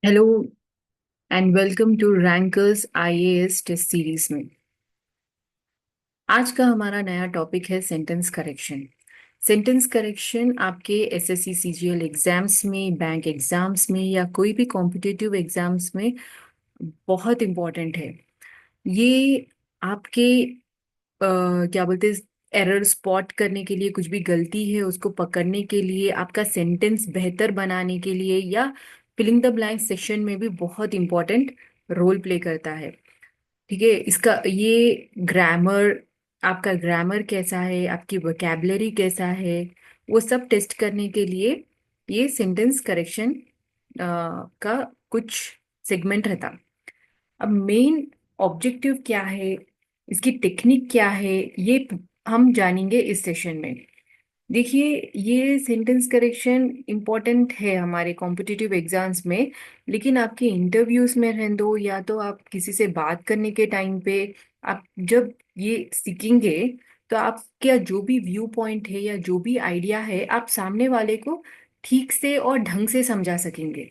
Hello and welcome to Rankers IAS test series में। आज का हमारा नया टॉपिक है सेंटेंस करेक्शन। सेंटेंस करेक्शन आपके एसएससी सीजीएल एग्जाम्स में, बैंक एग्जाम्स में या कोई भी कॉम्पिटिटिव एग्जाम्स में बहुत इम्पोर्टेंट है। ये आपके क्या बोलते हैं, एरर स्पॉट करने के लिए, कुछ भी गलती है उसको पकड़ने के लिए, आपका सेंटेंस बेहतर बनाने के लिए, या फिलिंग द ब्लैंक सेक्शन में भी बहुत इंपॉर्टेंट रोल प्ले करता है। ठीक है, इसका ये ग्रामर, आपका ग्रामर कैसा है, आपकी वोकैबुलरी कैसा है, वो सब टेस्ट करने के लिए ये सेंटेंस करेक्शन का कुछ सेगमेंट रहता। अब मेन ऑब्जेक्टिव क्या है, इसकी टेक्निक क्या है, ये हम जानेंगे इस सेशन में। देखिए, ये सेंटेंस करेक्शन इम्पोर्टेंट है हमारे कॉम्पिटिटिव एग्जाम्स में, लेकिन आपके इंटरव्यूज में रहने दो या तो आप किसी से बात करने के टाइम पे आप जब ये सीखेंगे, तो आपका जो भी व्यू पॉइंट है या जो भी आइडिया है, आप सामने वाले को ठीक से और ढंग से समझा सकेंगे।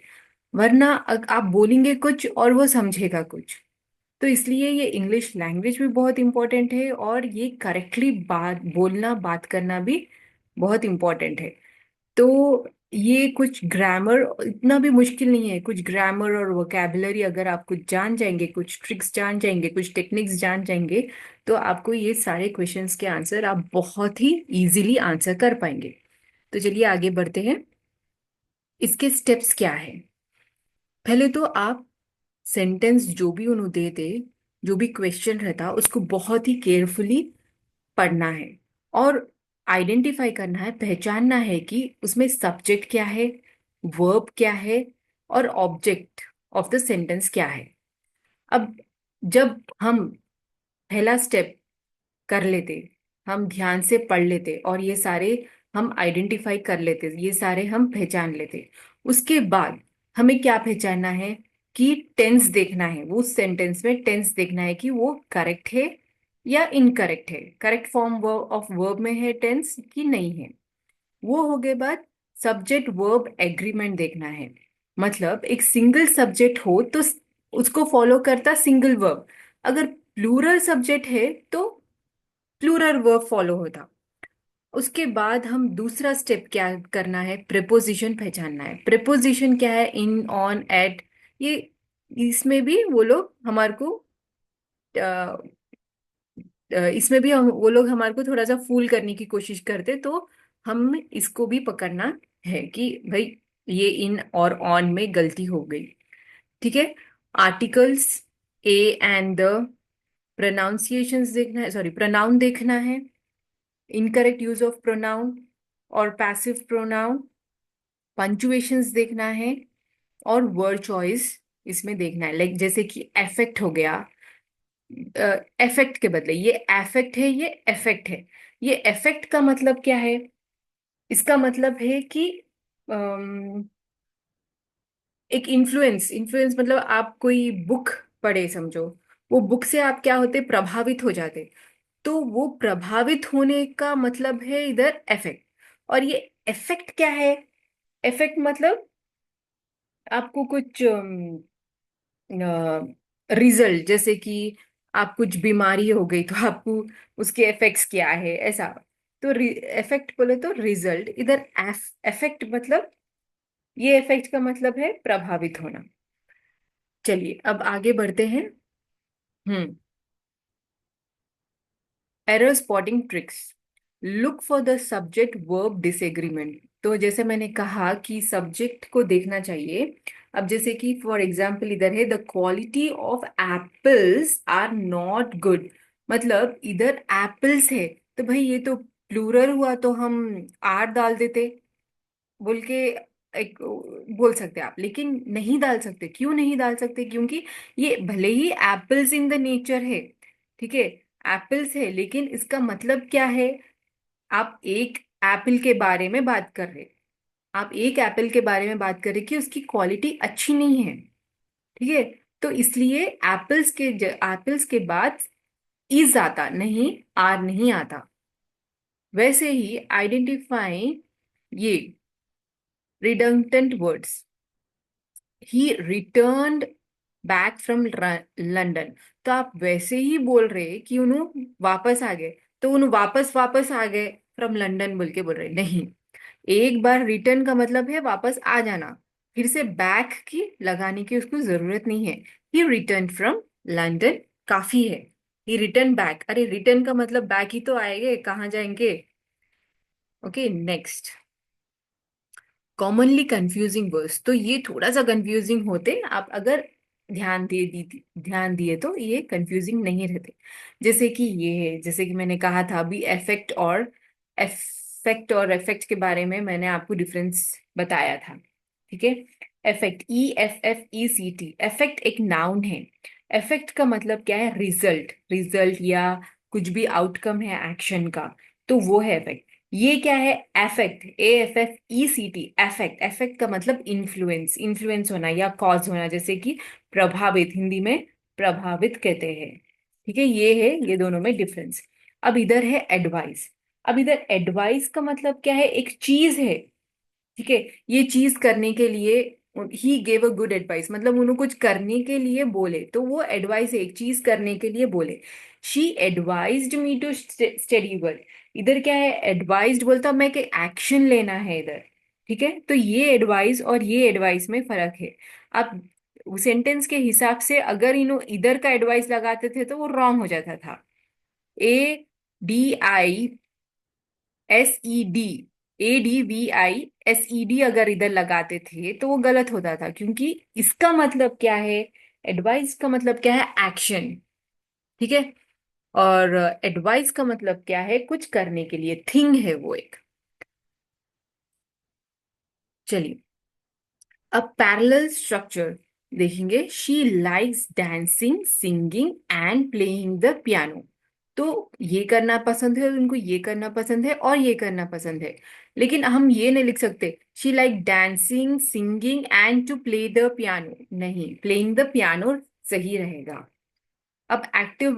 वरना आप बोलेंगे कुछ और वो समझेगा कुछ। तो इसलिए ये इंग्लिश लैंग्वेज भी बहुत इंपॉर्टेंट है, और ये करेक्टली बात बोलना, बात करना भी बहुत इंपॉर्टेंट है। तो ये कुछ ग्रामर इतना भी मुश्किल नहीं है। कुछ ग्रामर और वोकैबुलरी अगर आप कुछ जान जाएंगे, कुछ ट्रिक्स जान जाएंगे, कुछ टेक्निक्स जान जाएंगे, तो आपको ये सारे क्वेश्चंस के आंसर आप बहुत ही इजीली आंसर कर पाएंगे। तो चलिए आगे बढ़ते हैं। इसके स्टेप्स क्या है? पहले तो आप सेंटेंस जो भी उन्होंने देते, जो भी क्वेश्चन रहता, उसको बहुत ही केयरफुली पढ़ना है और आइडेंटिफाई करना है, पहचानना है कि उसमें सब्जेक्ट क्या है, वर्ब क्या है और ऑब्जेक्ट ऑफ द सेंटेंस क्या है। अब जब हम पहला स्टेप कर लेते, हम ध्यान से पढ़ लेते और ये सारे हम आइडेंटिफाई कर लेते, ये सारे हम पहचान लेते, उसके बाद हमें क्या पहचानना है कि टेंस देखना है। वो सेंटेंस में टेंस देखना है कि वो करेक्ट है या इनकरेक्ट है, करेक्ट फॉर्म ऑफ वर्ब में है टेंस कि नहीं है। वो हो गए बाद सब्जेक्ट वर्ब एग्रीमेंट देखना है। मतलब एक सिंगल सब्जेक्ट हो तो उसको फॉलो करता सिंगल वर्ब। अगर प्लूरल सब्जेक्ट है तो प्लूरल वर्ब फॉलो होता। उसके बाद हम दूसरा स्टेप क्या करना है, प्रेपोजिशन पहचानना है। प्रेपोजिशन क्या है? इन, ऑन, एट। ये इसमें भी वो लोग हमारे को इसमें भी हम वो लोग हमारे को थोड़ा सा फूल करने की कोशिश करते, तो हम इसको भी पकड़ना है कि भाई ये इन और ऑन में गलती हो गई। ठीक है। Articles, A and the, pronunciations देखना है, सॉरी प्रोनाउन देखना है, इनकरेक्ट यूज ऑफ प्रोनाउन और पैसिव प्रोनाउन, पंचुएशंस देखना है और वर्ड चॉइस इसमें देखना है। लाइक जैसे कि एफेक्ट हो गया, इफेक्ट के बदले ये एफेक्ट है, ये इफेक्ट है। ये इफेक्ट का मतलब क्या है? इसका मतलब है कि अम, एक इन्फ्लुएंस। इन्फ्लुएंस मतलब आप कोई बुक पढ़े समझो, वो बुक से आप क्या होते, प्रभावित हो जाते। तो वो प्रभावित होने का मतलब है इधर इफेक्ट। और ये इफेक्ट क्या है? इफेक्ट मतलब आपको कुछ रिजल्ट, जैसे कि आप कुछ बीमारी हो गई तो आपको उसके इफेक्ट्स क्या है, ऐसा। तो इफेक्ट बोले तो रिजल्ट, इधर इफेक्ट मतलब, ये इफेक्ट का मतलब है प्रभावित होना। चलिए अब आगे बढ़ते हैं। Hmm error spotting tricks. Look for the subject verb disagreement. तो जैसे मैंने कहा कि सब्जेक्ट को देखना चाहिए। अब जैसे कि फॉर एग्जाम्पल इधर है, the quality of apples are not good. मतलब इधर एप्पल्स है, तो भाई ये तो प्लूरल हुआ, तो हम आर डाल देते बोल के एक बोल सकते आप, लेकिन नहीं डाल सकते। क्यों नहीं डाल सकते? क्योंकि ये भले ही एप्पल्स इन द नेचर है, ठीक है, एप्पल्स है, लेकिन इसका मतलब क्या है? आप एक एप्पल के बारे में बात कर रहे, आप एक एप्पल के बारे में बात कर रहे कि उसकी क्वालिटी अच्छी नहीं है। ठीक है। तो इसलिए एप्पल्स के बाद इज आता, नहीं आर नहीं आता। वैसे ही आइडेंटिफाई ये redundant words. He returned back from London. तो आप वैसे ही बोल रहे कि उन्होंने वापस आ गए, तो उन्होंने वापस वापस आ गए फ्रॉम लंदन बोल के बोल रहे नहीं। एक बार रिटर्न का मतलब है वापस आ जाना, फिर से बैक की लगाने की उसको जरूरत नहीं है। ही रिटर्न फ्रॉम लंदन काफी है। ही रिटर्न बैक, अरे रिटर्न का मतलब बैक ही तो आएंगे, कहाँ जाएंगे। Okay next, commonly confusing words. तो ये थोड़ा सा कंफ्यूजिंग होते, आप अगर ध्यान दिए तो ये कंफ्यूजिंग नहीं रहते। जैसे कि ये है, जैसे कि मैंने कहा था अभी इफेक्ट के बारे में मैंने आपको डिफरेंस बताया था। ठीक है, इफेक्ट, EFFECT, इफेक्ट एक नाउन है। इफेक्ट का मतलब क्या है, रिजल्ट, रिजल्ट या कुछ भी आउटकम है एक्शन का, तो वो है इफेक्ट। ये क्या है, एफेक्ट, AFFECT, एफेक्ट, एफेक्ट का मतलब इन्फ्लुएंस, इन्फ्लुएंस होना या कॉज होना, जैसे कि प्रभावित, हिंदी में प्रभावित कहते हैं। ठीक है, ये है, ये दोनों में डिफरेंस। अब इधर है एडवाइस। अब इधर एडवाइस का मतलब क्या है, एक चीज है। ठीक है, ये चीज करने के लिए, he gave a good advice, मतलब उन्होंने कुछ करने के लिए बोले, तो वो एडवाइस है, एक चीज करने के लिए बोले। She advised me to study well. इधर क्या है, एडवाइज्ड बोलता मैं कि एक्शन लेना है इधर। ठीक है, तो ये एडवाइस और ये एडवाइस में फर्क है। अब सेंटेंस के हिसाब से अगर इन्हों इधर का एडवाइस लगाते थे तो वो रॉन्ग हो जाता था। ADISED, ADVISED अगर इधर लगाते थे तो वो गलत होता था, क्योंकि इसका मतलब क्या है, एडवाइस का मतलब क्या है, एक्शन। ठीक है, और एडवाइस का मतलब क्या है, कुछ करने के लिए, थिंग है वो एक। चलिए, अब पैरेलल स्ट्रक्चर देखेंगे। She likes dancing, singing and playing the piano. तो ये करना पसंद है उनको, ये करना पसंद है और ये करना पसंद है। लेकिन हम ये नहीं लिख सकते she like dancing, singing and to play the piano, नहीं, प्लेइंग द पियानो सही रहेगा। अब active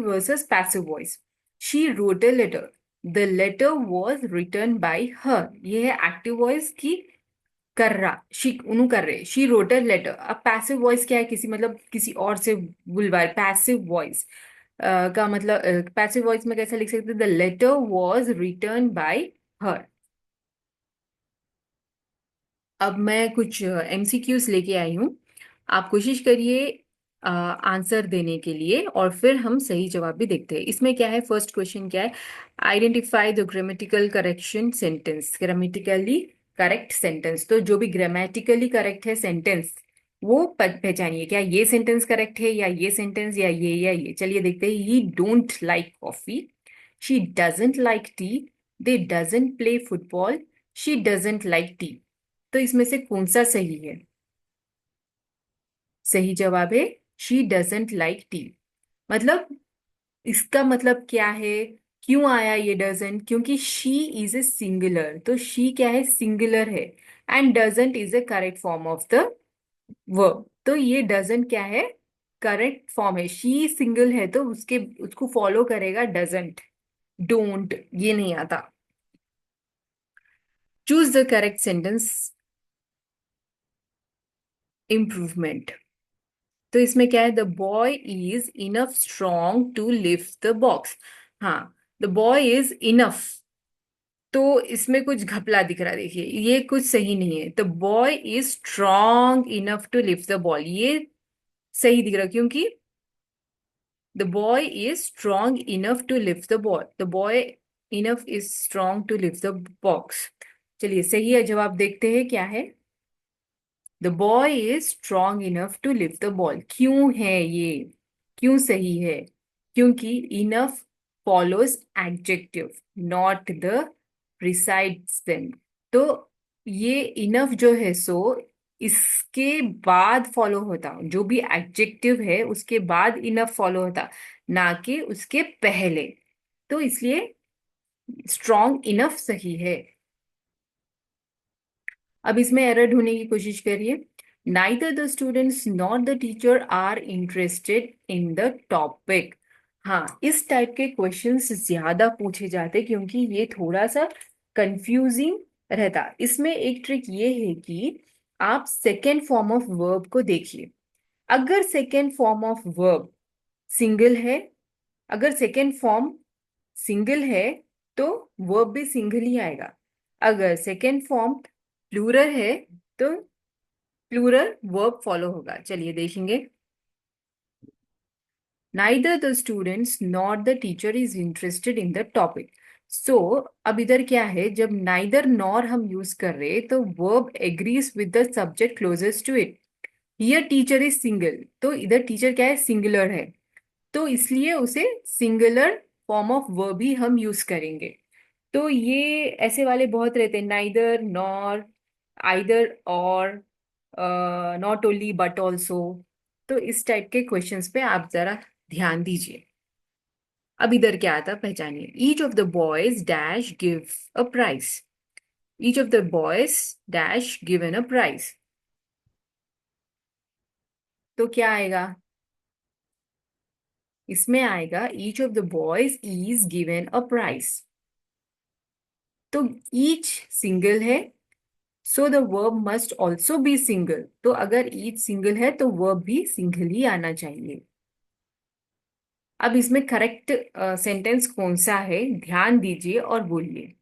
versus passive voice. She wrote a letter, the letter was return by her. ये है एक्टिव वॉइस की, कर रहा, शी उन्हों कर रहे, शी रोट अ लेटर। अब पैसिव वॉइस क्या है, किसी मतलब किसी और से बुलवा, पैसिव वॉइस का मतलब, पैसिव वॉइस में कैसे लिख सकते, the letter was return by her. अब मैं कुछ MCQs लेके आई हूँ, आप कोशिश करिए आंसर देने के लिए, और फिर हम सही जवाब भी देखते हैं। इसमें क्या है, फर्स्ट क्वेश्चन क्या है, identify the grammatical correction sentence, grammatically correct sentence. तो जो भी ग्रामेटिकली करेक्ट है सेंटेंस, वो पहचानिए, क्या ये सेंटेंस करेक्ट है या ये सेंटेंस या ये या ये। चलिए देखते हैं। ही don't like coffee, she doesn't like T, they doesn't play football, she doesn't like T. तो इसमें से कौन सा सही है, सही जवाब है शी डजेंट लाइक टी। मतलब इसका मतलब क्या है, क्यों आया ये डजेंट, क्योंकि शी इज ए सिंगुलर, तो शी क्या है, सिंगुलर है, and doesn't is A correct form of the verb. तो ये डजेंट क्या है, करेक्ट फॉर्म है, शी सिंगल है तो उसके उसको फॉलो करेगा डजेंट, डोंट ये नहीं आता। Choose the correct sentence, improvement. तो इसमें क्या है, the boy is enough strong to lift the box. हाँ, द बॉय इज इनफ, तो इसमें कुछ घपला दिख रहा है, देखिए ये कुछ सही नहीं है। The boy is strong enough to lift the ball, ये सही दिख रहा है, क्योंकि the boy is strong enough to lift the ball, the boy enough is strong to lift the box. चलिए सही है जवाब, देखते हैं क्या है। The boy is strong enough to lift the ball, क्यों है ये, क्यों सही है, क्योंकि enough follows adjective, not the precedes them. तो ये इनफ जो है सो इसके बाद फॉलो होता, जो भी एडजेक्टिव है उसके बाद इनफ फॉलो होता, ना कि उसके पहले। तो इसलिए स्ट्रॉन्ग इनफ सही है। अब इसमें एरर ढूंढने की कोशिश करिए। Neither the students not the teacher are interested in the topic. हाँ, इस टाइप के क्वेश्चंस ज्यादा पूछे जाते क्योंकि ये थोड़ा सा कंफ्यूजिंग रहता। इसमें एक ट्रिक ये है कि आप सेकेंड फॉर्म ऑफ वर्ब को देखिए। अगर second form of verb single है, अगर सेकेंड फॉर्म सिंगल है तो वर्ब भी सिंगल ही आएगा। अगर सेकेंड फॉर्म प्लूरल है तो प्लूरल वर्ब फॉलो होगा। चलिए देखेंगे। Neither the students nor the teacher is interested in the topic. So अब इधर क्या है, जब neither nor हम यूज कर रहे तो verb agrees with the subject closest to it. Here teacher is single, तो इधर टीचर क्या है, सिंगुलर है, तो इसलिए उसे सिंगुलर फॉर्म ऑफ वर्ब ही हम यूज करेंगे। तो ये ऐसे वाले बहुत रहते हैं, नाइदर नॉर, आइदर और, नॉट ओनली बट ऑल्सो। तो इस टाइप के क्वेश्चंस पे आप जरा ध्यान दीजिए। अब इधर क्या आता, पहचानिए। Each of the boys dash give a prize. Each of the boys dash given a prize, तो क्या आएगा, इसमें आएगा each of the boys is given a prize. तो ईच सिंगल है, so the verb must also be single. तो अगर each single है तो वर्ब भी सिंगल ही आना चाहिए। अब इसमें करेक्ट सेंटेंस कौन सा है, ध्यान दीजिए और बोलिए।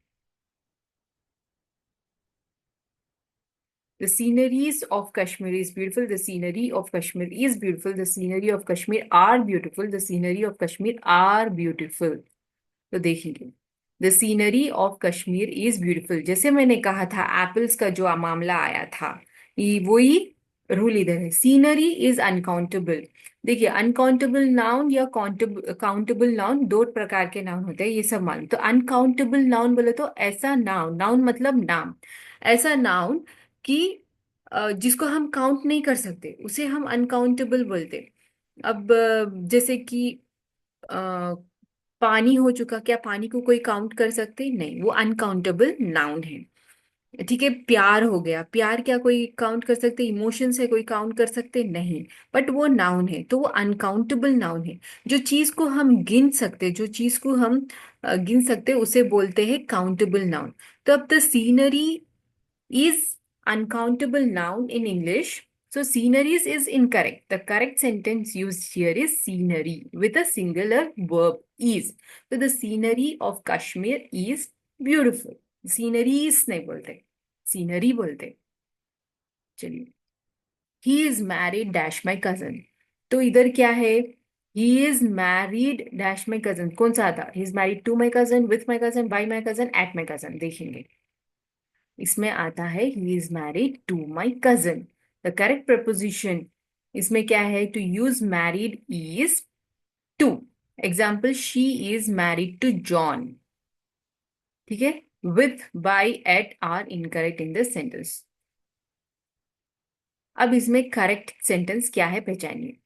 The sceneries of Kashmir is beautiful. The scenery of Kashmir is beautiful. The scenery of Kashmir are beautiful. The scenery of Kashmir are beautiful. तो देखिए, the scenery of Kashmir is beautiful. जैसे मैंने कहा था एप्पल्स का जो मामला आया था, ये वही रूल इधर है। Scenery is uncountable. देखिए, अनकाउंटेबल नाउन या काउंटेबल नाउन, दो प्रकार के नाउन होते हैं, ये सब मालूम। तो अनकाउंटेबल नाउन बोले तो ऐसा नाउन, नाउन मतलब नाम, ऐसा नाउन कि जिसको हम काउंट नहीं कर सकते उसे हम अनकाउंटेबल बोलते। अब जैसे कि पानी हो चुका, क्या पानी को कोई काउंट कर सकते, नहीं, वो अनकाउंटेबल नाउन है। ठीक है, प्यार हो गया, प्यार क्या कोई काउंट कर सकते, इमोशंस है कोई काउंट कर सकते, नहीं, बट वो नाउन है, तो वो अनकाउंटेबल नाउन है। जो चीज को हम गिन सकते, जो चीज को हम गिन सकते उसे बोलते हैं काउंटेबल नाउन। तो अब the scenery is uncountable noun in English. So sceneries is incorrect. The correct sentence used here is scenery with a singular verb is. So the scenery of Kashmir is beautiful. Sceneries नहीं बोलते, scenery बोलते। चलिए, he is married dash my cousin। तो इधर क्या है, he is married dash my cousin, कौन सा आता, he is married to my cousin, with my cousin, by my cousin, at my cousin। देखेंगे, इसमें आता है he is married to my cousin. The correct preposition इसमें क्या है, to use married is to. Example, she is married to John. ठीक है, with, by, at are incorrect in this sentence. अब इसमें करेक्ट सेंटेंस क्या है, पहचानिए।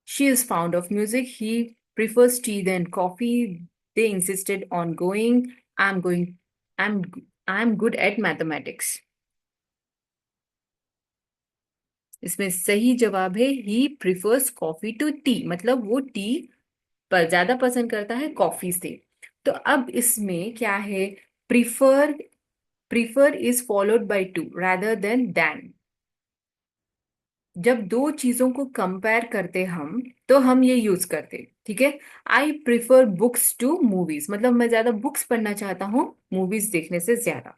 She is found of music, he prefers tea than coffee, they insisted on going, I am going, I am I am good at mathematics. इसमें सही जवाब है ही prefers coffee to T, मतलब वो टी पर ज्यादा पसंद करता है कॉफी से। तो अब इसमें क्या है, prefer, prefer is followed by two rather than. जब दो चीजों को कंपेयर करते हम तो हम ये यूज करते। ठीक है, I prefer books to movies, मतलब मैं ज्यादा बुक्स पढ़ना चाहता हूँ मूवीज देखने से ज्यादा।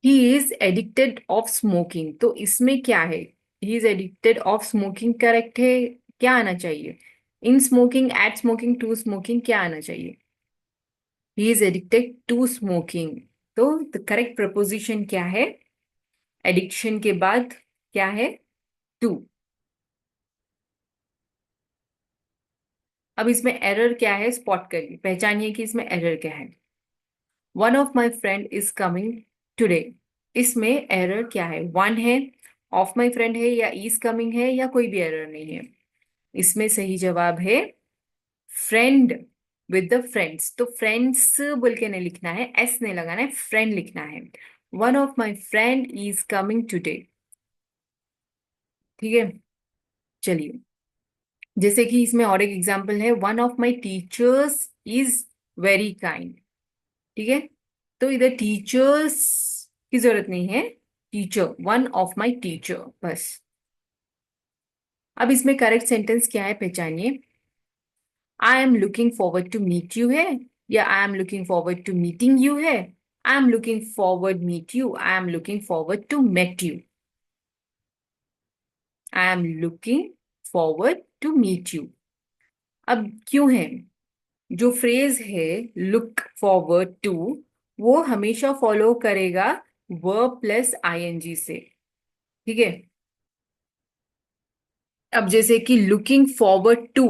He is addicted of smoking, तो इसमें क्या है, he is addicted of smoking correct है, क्या आना चाहिए, in smoking, at smoking, to smoking, क्या आना चाहिए, he is addicted to smoking. तो द करेक्ट प्रपोजिशन क्या है, एडिक्शन के बाद क्या है, टू। अब इसमें एरर क्या है, स्पॉट करिए, पहचानिए कि इसमें एरर क्या है। One of my friend is coming today, इसमें एरर क्या है, वन है, ऑफ माई फ्रेंड है, या इज कमिंग है, या कोई भी एरर नहीं है। इसमें सही जवाब है फ्रेंड विद द फ्रेंड्स। तो फ्रेंड्स बोल के नहीं लिखना है, एस नहीं लगाना है, फ्रेंड लिखना है। One of my friend is coming today. ठीक है, चलिए, जैसे कि इसमें और एक एग्जांपल है, one of my teachers is very kind. ठीक है, तो इधर टीचर्स की जरूरत नहीं है, teacher, one of my teacher बस। अब इसमें करेक्ट सेंटेंस क्या है पहचानिए। I am looking forward to meet you है, या I am looking forward to meeting you है, I am looking forward meet you, I am looking forward to met you, I am looking forward to meet you. अब क्यों है, जो phrase है look forward to, वो हमेशा follow करेगा verb plus ING से। ठीक है, अब जैसे कि लुकिंग फॉरवर्ड टू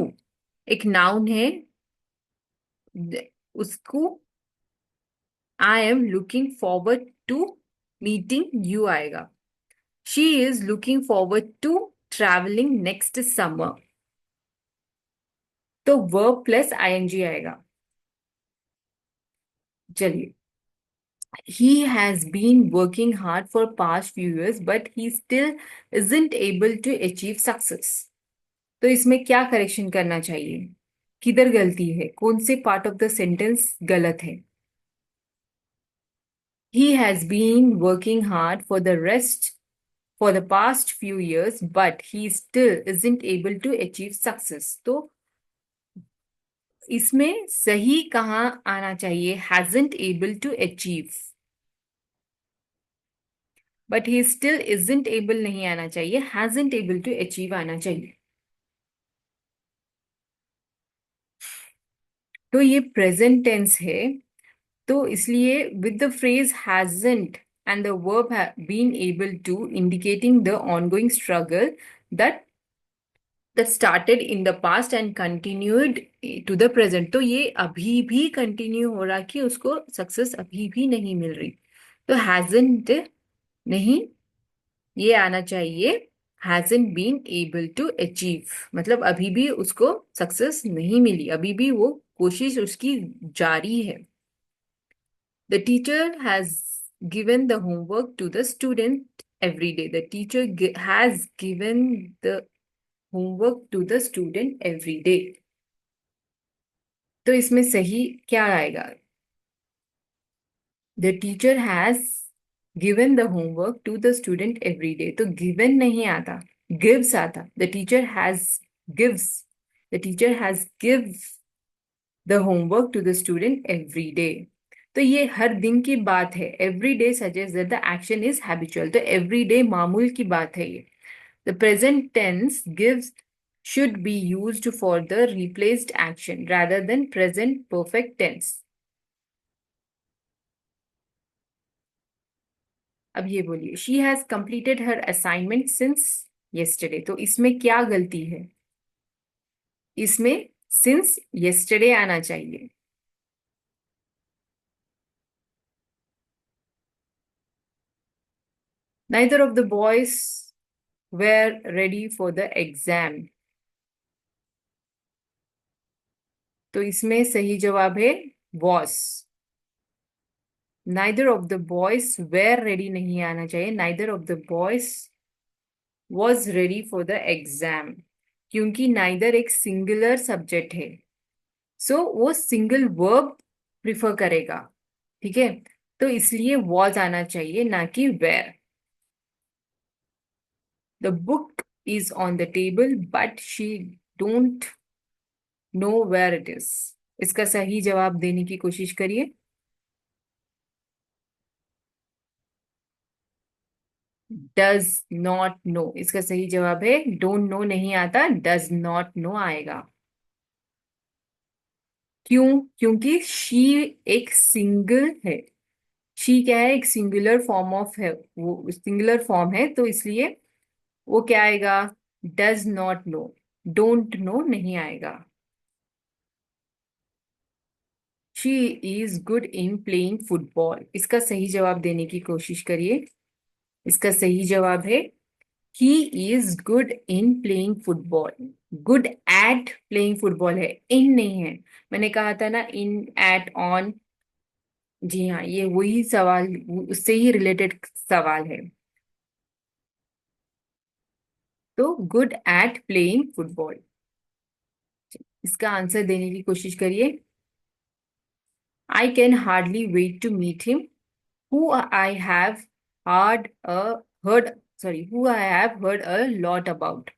एक नाउन है, उसको I am looking forward to meeting you आएगा। She is looking forward to travelling next summer, तो वर्ब प्लस आईएनजी आएगा। चलिए, he has been working hard for past few years but he still isn't able to achieve success। तो इसमें क्या correction करना चाहिए, किधर गलती है, कौन से पार्ट ऑफ द सेंटेंस गलत है। he has been working hard for the past few years but he still isn't able to achieve success। तो इसमें सही कहाँ आना चाहिए, hasn't able to achieve, but he still isn't able नहीं आना चाहिए, हैजंट एबल टू अचीव आना चाहिए। तो ये प्रेजेंट टेंस है, तो इसलिए with the phrase hasn't and the verb been able to indicating the ongoing struggle that started in the past and continued to the present. तो ये अभी भी कंटिन्यू हो रहा कि उसको सक्सेस अभी भी नहीं मिल रही, तो हैजंट नहीं, ये आना चाहिए hasn't been able to achieve, मतलब अभी भी उसको सक्सेस नहीं मिली, अभी भी वो कोशिश उसकी जारी है। The teacher has given the homework to the student every day। The teacher has given the homework to the student every day। तो इसमें सही क्या आएगा, The teacher has given the homework to the student every day। तो given नहीं आता, gives आता। The teacher has gives, the teacher has give the homework to the student every day। तो ये हर दिन की बात है, every day suggests that the action is habitual। तो every day मामूल की बात है ये। The present tense gives should be used for the replaced action rather than present perfect tense। अब ये बोलिए, she has completed her assignment since yesterday। तो इसमें क्या गलती है, इसमें सिंस yesterday आना चाहिए। neither of the boys were ready for the exam। तो इसमें सही जवाब है was। neither of the boys were ready नहीं आना चाहिए, neither of the boys was ready for the exam, क्योंकि neither एक सिंगुलर सब्जेक्ट है, सो वो सिंगल वर्ब प्रिफर करेगा। ठीक है, तो इसलिए was आना चाहिए ना कि where। The book is on the table but she don't know where it is। इसका सही जवाब देने की कोशिश करिए। does not know, इसका सही जवाब है don't know नहीं आता, does not know आएगा। क्यों, क्योंकि she एक सिंगल है, she क्या है, एक सिंगुलर फॉर्म ऑफ है, वो सिंगुलर फॉर्म है, तो इसलिए वो क्या आएगा, does not know, don't know नहीं आएगा। She is good in playing football, इसका सही जवाब देने की कोशिश करिए। इसका सही जवाब है he is good in playing football. Good at playing football है, इन नहीं है। मैंने कहा था ना इन, एट, ऑन, जी हाँ, ये वही सवाल, उससे ही रिलेटेड सवाल है। तो गुड एट प्लेइंग फुटबॉल, इसका आंसर देने की कोशिश करिए। I can hardly wait to meet him. Who I have who I have heard a lot about.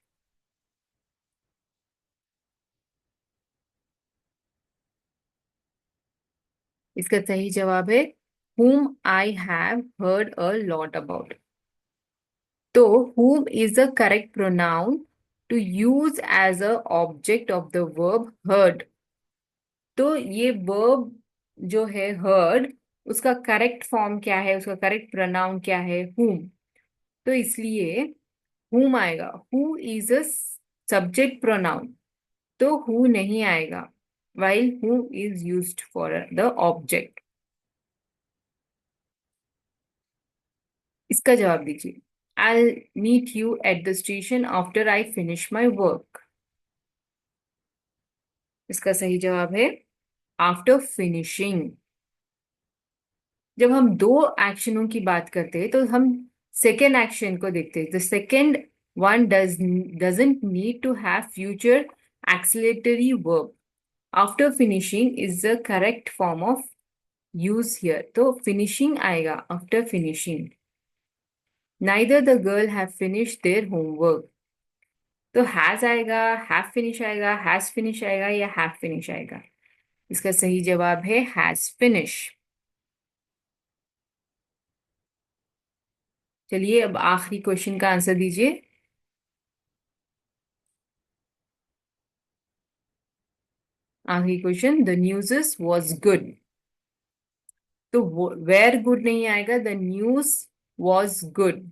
इसका सही जवाब है whom I have heard a lot about. तो whom is the correct pronoun to use as a object of the verb heard. तो ये verb जो है heard, उसका करेक्ट फॉर्म क्या है, उसका करेक्ट प्रोनाउन क्या है, whom. तो इसलिए whom आएगा. who is a subject pronoun, तो who नहीं आएगा, while whom is used for the object. इसका जवाब दीजिए. I'll meet you at the station after I finish my work. इसका सही जवाब है आफ्टर फिनिशिंग. जब हम दो एक्शनों की बात करते हैं तो हम सेकेंड एक्शन को देखते हैं. The second one doesn't need to have future auxiliary verb. After finishing is the correct form of use here. तो फिनिशिंग आएगा after finishing. Neither the girl have finished their homework. तो has आएगा, have finish आएगा, has finish आएगा या have finish आएगा. इसका सही जवाब है हैज फिनिश. चलिए अब आखिरी क्वेश्चन का आंसर दीजिए. आखिरी question. The news was good. तो वेर गुड नहीं आएगा, the news was good.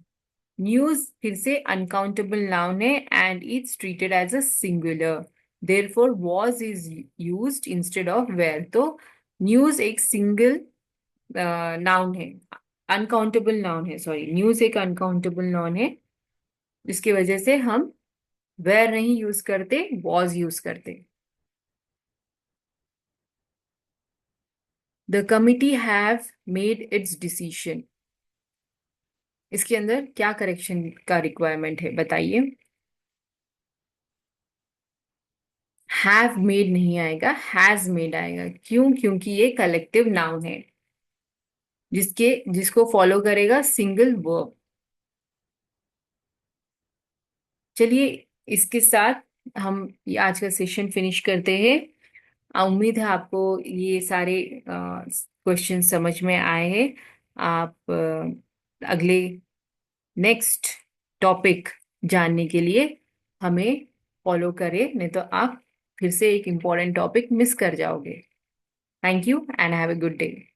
News फिर से अनकाउंटेबल नाउन है and it's treated as a singular. Therefore was is used instead of were. तो न्यूज एक सिंगल नाउन है, अनकाउंटेबल नाउन है. सॉरी, न्यूज एक अनकाउंटेबल नाउन है, जिसकी वजह से हम वेर नहीं यूज करते, वॉज यूज करते. The committee have made its decision. इसके अंदर क्या करेक्शन का रिक्वायरमेंट है बताइए. हैव मेड नहीं आएगा, हैज मेड आएगा. क्यों? क्योंकि ये कलेक्टिव नाउन है जिसको फॉलो करेगा सिंगल वर्ब. चलिए इसके साथ हम ये आज का सेशन फिनिश करते हैं. उम्मीद है आपको ये सारे क्वेश्चन समझ में आए हैं. आप अगले नेक्स्ट टॉपिक जानने के लिए हमें फॉलो करें, नहीं तो आप फिर से एक इम्पॉर्टेंट टॉपिक मिस कर जाओगे. Thank you and have a good day.